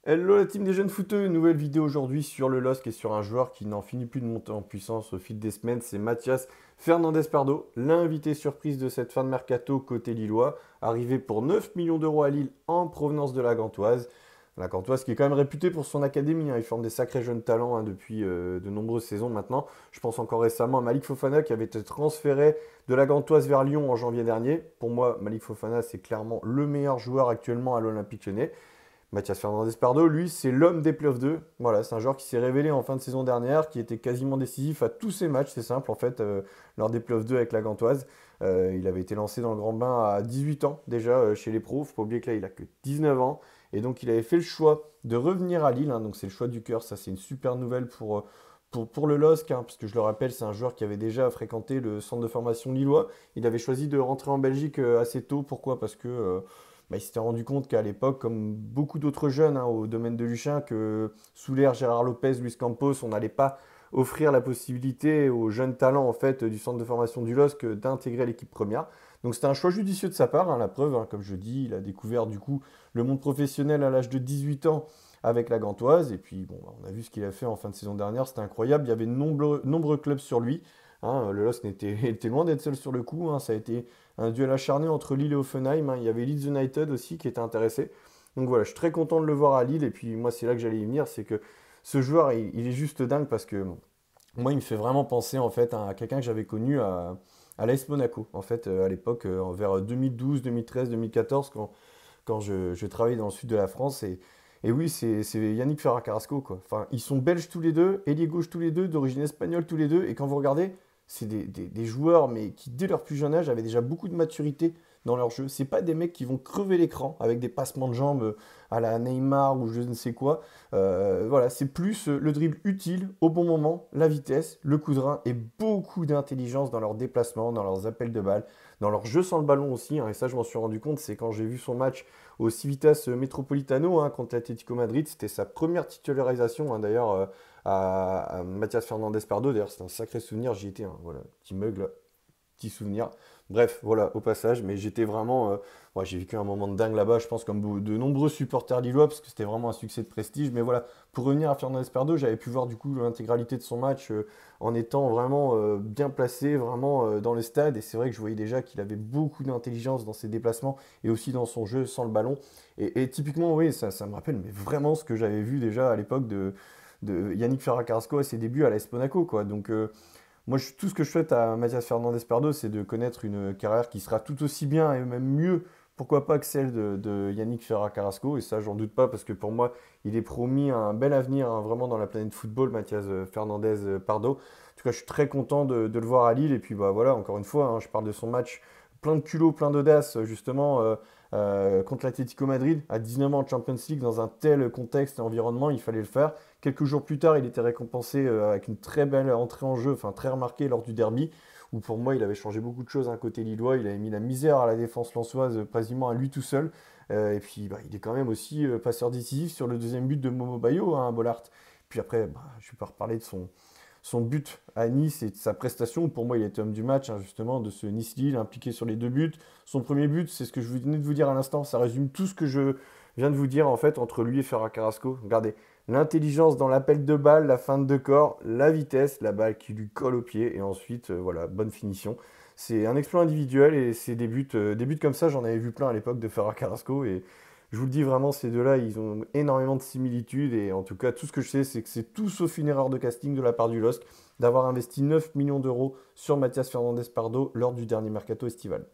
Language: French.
Hello la team des jeunes footeux, nouvelle vidéo aujourd'hui sur le LOSC et sur un joueur qui n'en finit plus de monter en puissance au fil des semaines, c'est Mathias Fernandez Pardo, l'invité surprise de cette fin de mercato côté lillois, arrivé pour 9 millions d'euros à Lille en provenance de la Gantoise. La Gantoise qui est quand même réputée pour son académie, hein, il forme des sacrés jeunes talents depuis de nombreuses saisons maintenant. Je pense encore récemment à Malik Fofana qui avait été transféré de la Gantoise vers Lyon en janvier dernier. Pour moi, Malik Fofana c'est clairement le meilleur joueur actuellement à l'Olympique Lyonnais. Mathias Fernandez Pardo, lui, c'est l'homme des playoffs 2. Voilà, c'est un joueur qui s'est révélé en fin de saison dernière, qui était quasiment décisif à tous ses matchs, c'est simple en fait, lors des playoffs 2 avec la Gantoise. Il avait été lancé dans le grand bain à 18 ans déjà chez les pros. Faut pas oublier que là, il a que 19 ans. Et donc, il avait fait le choix de revenir à Lille, hein, donc c'est le choix du cœur. Ça, c'est une super nouvelle pour le LOSC, hein, parce que je le rappelle, c'est un joueur qui avait déjà fréquenté le centre de formation lillois. Il avait choisi de rentrer en Belgique assez tôt. Pourquoi? Parce que bah, il s'était rendu compte qu'à l'époque, comme beaucoup d'autres jeunes hein, au domaine de Luchin, que sous l'ère Gérard Lopez, Luis Campos, on n'allait pas offrir la possibilité aux jeunes talents en fait du centre de formation du LOSC d'intégrer l'équipe première. Donc c'était un choix judicieux de sa part, hein, la preuve, hein, comme je dis, il a découvert du coup le monde professionnel à l'âge de 18 ans avec la Gantoise. Et puis bon, bah, on a vu ce qu'il a fait en fin de saison dernière, c'était incroyable. Il y avait nombreux clubs sur lui. Hein, le LOSC était loin d'être seul sur le coup. Hein, ça a été un duel acharné entre Lille et Offenheim. Hein. Il y avait Leeds United aussi qui était intéressé. Donc voilà, je suis très content de le voir à Lille. Et puis moi, c'est là que j'allais y venir. C'est que ce joueur, il est juste dingue parce que moi, il me fait vraiment penser en fait à quelqu'un que j'avais connu à l'AS Monaco. En fait, à l'époque, vers 2012, 2013, 2014, quand je travaillais dans le sud de la France. Et oui, c'est Yannick Ferrer Carrasco, quoi. Enfin, ils sont belges tous les deux, ailier gauche tous les deux, d'origine espagnole tous les deux. Et quand vous regardez, c'est des joueurs, mais qui dès leur plus jeune âge avaient déjà beaucoup de maturité dans leur jeu. C'est pas des mecs qui vont crever l'écran avec des passements de jambes à la Neymar ou je ne sais quoi. Voilà, c'est plus le dribble utile au bon moment, la vitesse, le coup de rein et beaucoup d'intelligence dans leurs déplacements, dans leurs appels de balles, dans leur jeu sans le ballon aussi. Hein, et ça, je m'en suis rendu compte, c'est quand j'ai vu son match au Civitas Metropolitano hein, contre l'Atlético Madrid. C'était sa première titularisation, hein, d'ailleurs, à Mathias Fernandez Pardo. D'ailleurs, c'est un sacré souvenir. J'y étais, hein, voilà, petit mug là, petit souvenir. Bref, voilà, au passage, mais j'étais vraiment. Ouais, j'ai vécu un moment de dingue là-bas, je pense, comme de nombreux supporters lillois, parce que c'était vraiment un succès de prestige. Mais voilà, pour revenir à Fernandez Pardo, j'avais pu voir du coup l'intégralité de son match en étant vraiment bien placé, vraiment dans le stade. Et c'est vrai que je voyais déjà qu'il avait beaucoup d'intelligence dans ses déplacements et aussi dans son jeu sans le ballon. Et typiquement, oui, ça me rappelle mais vraiment ce que j'avais vu déjà à l'époque de Yannick Ferrer Carrasco à ses débuts à l'AS Monaco, quoi. Donc. Moi, tout ce que je souhaite à Mathias Fernandez Pardo, c'est de connaître une carrière qui sera tout aussi bien et même mieux, pourquoi pas, que celle de Yannick Ferrer Carrasco. Et ça, j'en doute pas, parce que pour moi, il est promis un bel avenir hein, vraiment dans la planète football, Mathias Fernandez Pardo. En tout cas, je suis très content de le voir à Lille. Et puis, bah voilà, encore une fois, hein, je parle de son match plein de culot, plein d'audace, justement, contre l'Atlético Madrid, à 19 ans en Champions League, dans un tel contexte et environnement, il fallait le faire. Quelques jours plus tard, il était récompensé avec une très belle entrée en jeu, enfin très remarquée lors du derby, où pour moi il avait changé beaucoup de choses à côté lillois. Il avait mis la misère à la défense lensoise quasiment à lui tout seul. Et puis bah, il est quand même aussi passeur décisif sur le deuxième but de Momo Bayo, hein, Bollard. Puis après, bah, je ne vais pas reparler de son but à Nice et de sa prestation. Pour moi, il était homme du match, hein, justement, de ce Nice-Lille impliqué sur les deux buts. Son premier but, c'est ce que je venais de vous dire à l'instant. Ça résume tout ce que je viens de vous dire, en fait, entre lui et Ferran Carrasco. Regardez, l'intelligence dans l'appel de balle, la feinte de corps, la vitesse, la balle qui lui colle au pied. Et ensuite, voilà, bonne finition. C'est un exploit individuel et ces des buts comme ça, j'en avais vu plein à l'époque de Ferran Carrasco. Et je vous le dis vraiment, ces deux-là, ils ont énormément de similitudes. Et en tout cas, tout ce que je sais, c'est que c'est tout sauf une erreur de casting de la part du LOSC d'avoir investi 9 millions d'euros sur Mathias Fernandez Pardo lors du dernier mercato estival.